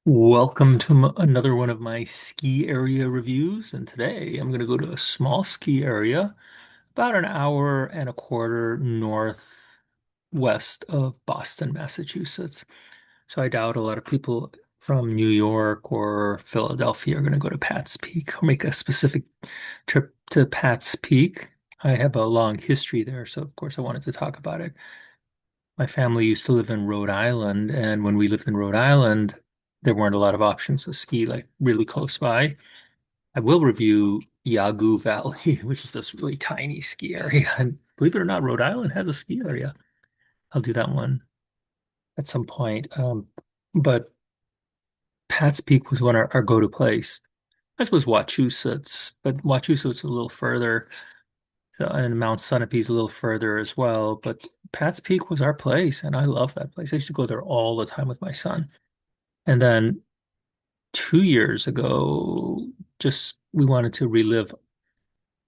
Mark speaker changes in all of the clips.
Speaker 1: Welcome to another one of my ski area reviews. And today I'm going to go to a small ski area about an hour and a quarter northwest of Boston, Massachusetts. So I doubt a lot of people from New York or Philadelphia are going to go to Pat's Peak or make a specific trip to Pat's Peak. I have a long history there, so of course I wanted to talk about it. My family used to live in Rhode Island, and when we lived in Rhode Island, there weren't a lot of options to ski like really close by. I will review Yawgoo Valley, which is this really tiny ski area. And believe it or not, Rhode Island has a ski area. I'll do that one at some point. But Pat's Peak was one of our go-to place. As was Wachusett, but Wachusett's a little further, so, and Mount Sunapee is a little further as well. But Pat's Peak was our place, and I love that place. I used to go there all the time with my son. And then 2 years ago, just we wanted to relive,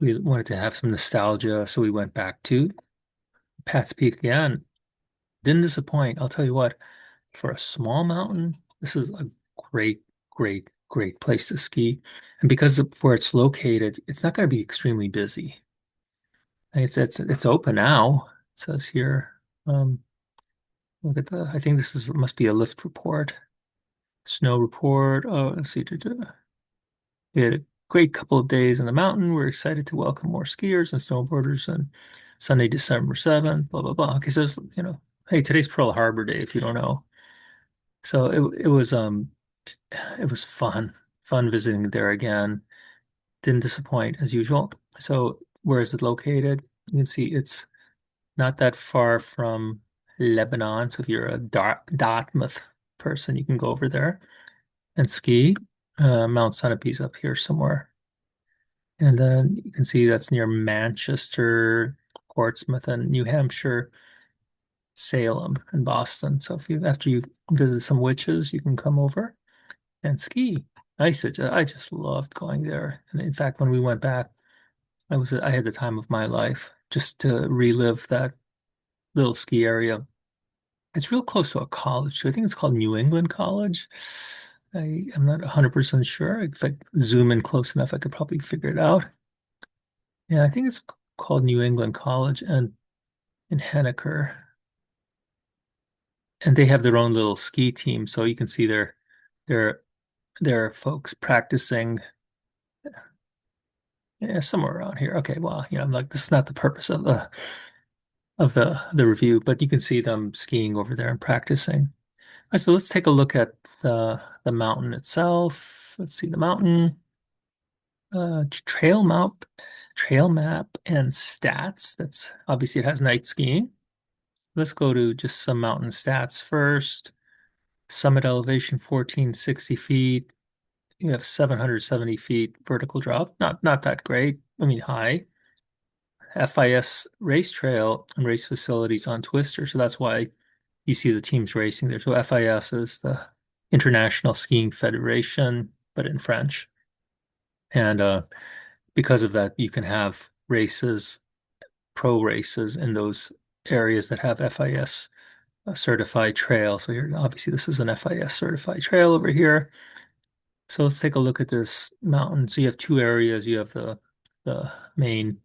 Speaker 1: we wanted to have some nostalgia, so we went back to Pat's Peak again. Didn't disappoint. I'll tell you what, for a small mountain, this is a great place to ski. And because of where it's located, it's not going to be extremely busy. And it's open now. It says here. Um, Look at I think this is must be a lift report, snow report. Oh, let's see. We had a great couple of days in the mountain. We're excited to welcome more skiers and snowboarders on Sunday, December 7th, blah, blah, blah. Because there's, hey, today's Pearl Harbor Day, if you don't know. So it was fun visiting there again. Didn't disappoint as usual. So where is it located? You can see it's not that far from Lebanon. So if you're a Dartmouth person, you can go over there and ski. Mount Sunapee up here somewhere. And then you can see that's near Manchester, Portsmouth, and New Hampshire, Salem, and Boston. So if you after you visit some witches, you can come over and ski. I just loved going there. And in fact, when we went back, I had the time of my life just to relive that little ski area. It's real close to a college. So I think it's called New England College. I'm not 100% sure. If I zoom in close enough, I could probably figure it out. Yeah, I think it's called New England College and in Henniker. And they have their own little ski team, so you can see their their folks practicing, yeah, somewhere around here. Okay, well, I'm like, this is not the purpose of the review, but you can see them skiing over there and practicing. All right, so let's take a look at the mountain itself. Let's see the mountain, trail map, and stats. That's obviously it has night skiing. Let's go to just some mountain stats first. Summit elevation 1460 feet. You have 770 feet vertical drop. Not that great. I mean high. FIS race trail and race facilities on Twister. So that's why you see the teams racing there. So FIS is the International Skiing Federation, but in French. And because of that, you can have races, pro races in those areas that have FIS certified trail. So here, obviously, this is an FIS certified trail over here. So let's take a look at this mountain. So you have two areas. You have the main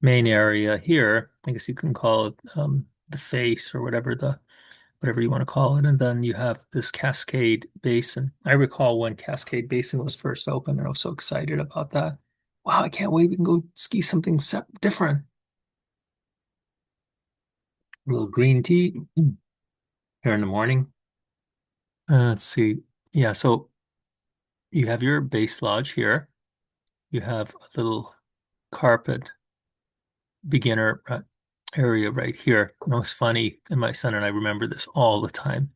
Speaker 1: area here. I guess you can call it the face or whatever you want to call it. And then you have this Cascade Basin. I recall when Cascade Basin was first opened, and I was so excited about that. Wow, I can't wait. We can go ski something different. A little green tea here in the morning. Let's see. Yeah, so you have your base lodge here. You have a little carpet beginner area right here. And it was funny, and my son and I remember this all the time.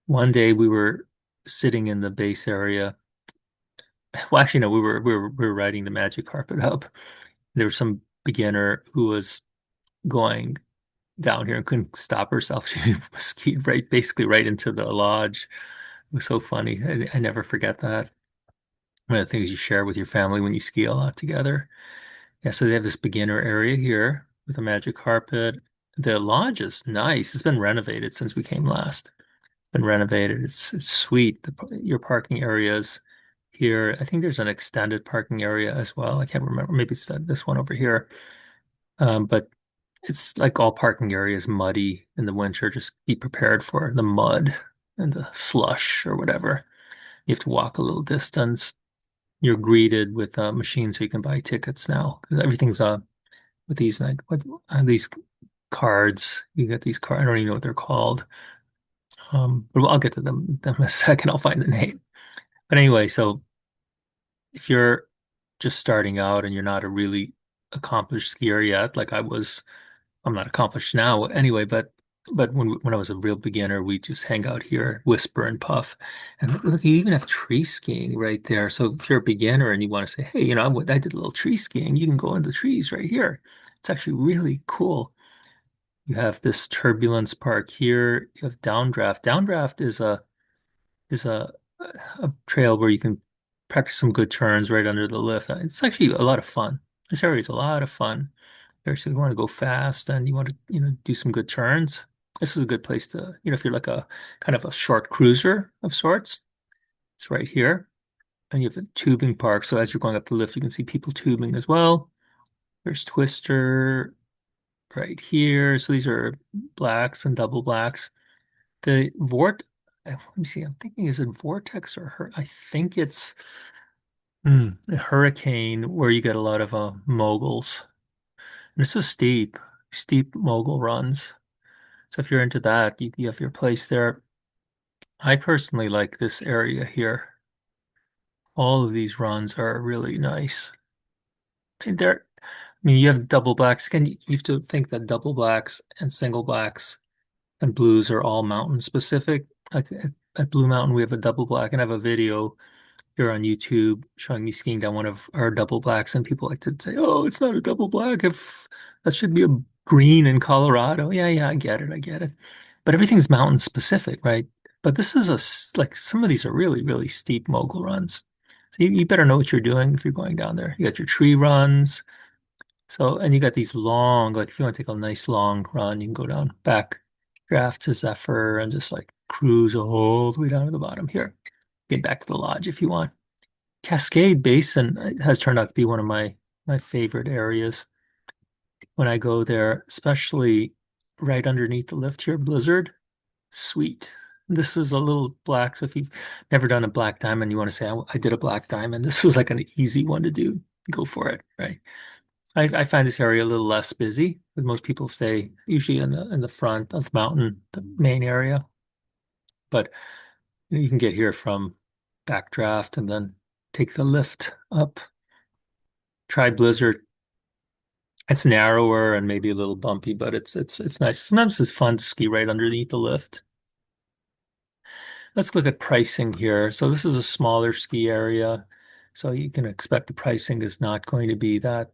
Speaker 1: One day we were sitting in the base area. Well, actually, no, we were riding the magic carpet up. There was some beginner who was going down here and couldn't stop herself. She skied basically right into the lodge. It was so funny. I never forget that. One of the things you share with your family when you ski a lot together. Yeah, so they have this beginner area here with a magic carpet. The lodge is nice. It's been renovated since we came last. been renovated. It's sweet. Your parking areas here. I think there's an extended parking area as well. I can't remember. Maybe it's this one over here. But it's like all parking areas muddy in the winter. Just be prepared for the mud and the slush or whatever. You have to walk a little distance. You're greeted with a machine so you can buy tickets now because everything's with these like what these cards. You get these cards. I don't even know what they're called. But I'll get to them in a second. I'll find the name. But anyway, so if you're just starting out and you're not a really accomplished skier yet, like I was, I'm not accomplished now anyway, but when I was a real beginner, we just hang out here, whisper and puff. And look, you even have tree skiing right there. So if you're a beginner and you want to say, hey, I did a little tree skiing, you can go in the trees right here. It's actually really cool. You have this turbulence park here. You have downdraft. Downdraft is a trail where you can practice some good turns right under the lift. It's actually a lot of fun. This area is a lot of fun. So you want to go fast and you want to, do some good turns. This is a good place to, if you're like a kind of a short cruiser of sorts, it's right here. And you have a tubing park. So as you're going up the lift, you can see people tubing as well. There's Twister right here. So these are blacks and double blacks. The let me see, I'm thinking, is it Vortex or I think it's a Hurricane where you get a lot of moguls. And it's so steep mogul runs. So if you're into that, you have your place there. I personally like this area here. All of these runs are really nice. And you have double blacks. Again, you have to think that double blacks and single blacks and blues are all mountain specific. Like at Blue Mountain, we have a double black, and I have a video here on YouTube showing me skiing down one of our double blacks, and people like to say, "Oh, it's not a double black. If that should be a green in Colorado." Yeah, yeah, I get it. But everything's mountain specific, right? But this is like some of these are really, really steep mogul runs. So you better know what you're doing if you're going down there. You got your tree runs. So, and you got these long, like if you want to take a nice long run, you can go down back draft to Zephyr and just like cruise all the way down to the bottom here. Get back to the lodge if you want. Cascade Basin has turned out to be one of my favorite areas when I go there, especially right underneath the lift here, Blizzard. Sweet. This is a little black, so if you've never done a black diamond, you want to say, I did a black diamond. This is like an easy one to do. Go for it, right? I find this area a little less busy, but most people stay usually in the front of the mountain, the main area. But you can get here from Backdraft and then take the lift up. Try Blizzard. It's narrower and maybe a little bumpy, but it's nice. Sometimes it's fun to ski right underneath the lift. Let's look at pricing here. So this is a smaller ski area, so you can expect the pricing is not going to be that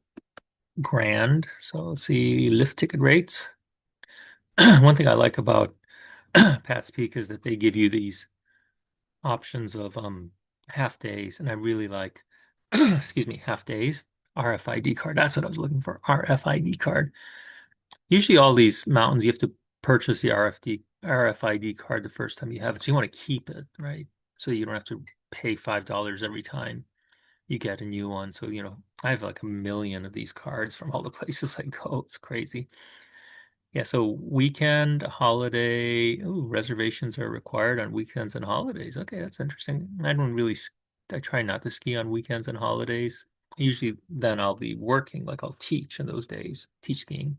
Speaker 1: grand. So let's see lift ticket rates. One thing I like about Pat's Peak is that they give you these options of half days, and I really like, excuse me, half days. RFID card. That's what I was looking for. RFID card. Usually all these mountains, you have to purchase the RFID card the first time you have it. So you want to keep it, right? So you don't have to pay $5 every time you get a new one. So, I have like a million of these cards from all the places I go. It's crazy. Yeah, so weekend, holiday, ooh, reservations are required on weekends and holidays. Okay, that's interesting. I try not to ski on weekends and holidays. Usually then I'll be working, like I'll teach in those days, teach skiing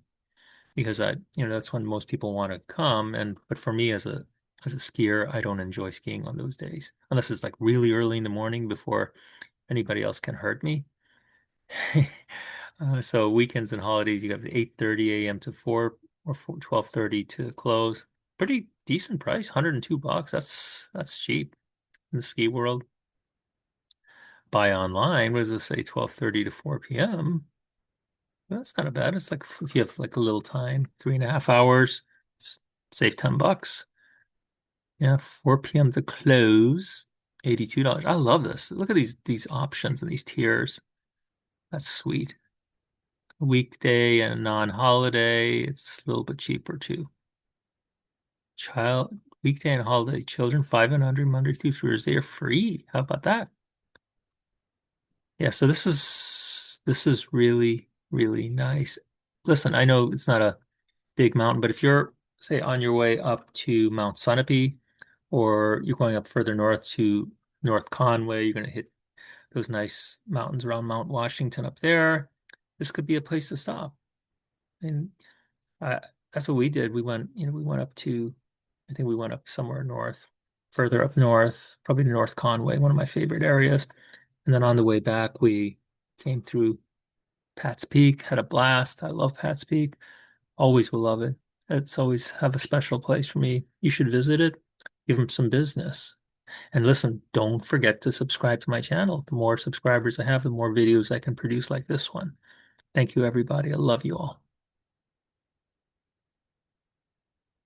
Speaker 1: because that's when most people want to come. But for me as a skier, I don't enjoy skiing on those days unless it's like really early in the morning before anybody else can hurt me. So weekends and holidays, you have the 8:30 a.m. to 4 or 12:30 to close. Pretty decent price, $102. That's cheap in the ski world. Buy online, what does this say? 12:30 to 4 p.m. That's not bad. It's like if you have like a little time, 3.5 hours, save $10. Yeah, 4 p.m. to close, $82. I love this. Look at these options and these tiers. That's sweet. Weekday and non-holiday, it's a little bit cheaper too. Child weekday and holiday. Children 5 and under, Monday through Thursday are free. How about that? Yeah, so this is really, really nice. Listen, I know it's not a big mountain, but if you're, say, on your way up to Mount Sunapee, or you're going up further north to North Conway, you're going to hit those nice mountains around Mount Washington up there. This could be a place to stop. And uh, that's what we did. We went up to, I think we went up somewhere north, further up north, probably to North Conway, one of my favorite areas. And then on the way back, we came through Pat's Peak, had a blast. I love Pat's Peak. Always will love it. It's always have a special place for me. You should visit it. Give them some business. And listen, don't forget to subscribe to my channel. The more subscribers I have, the more videos I can produce like this one. Thank you, everybody. I love you all.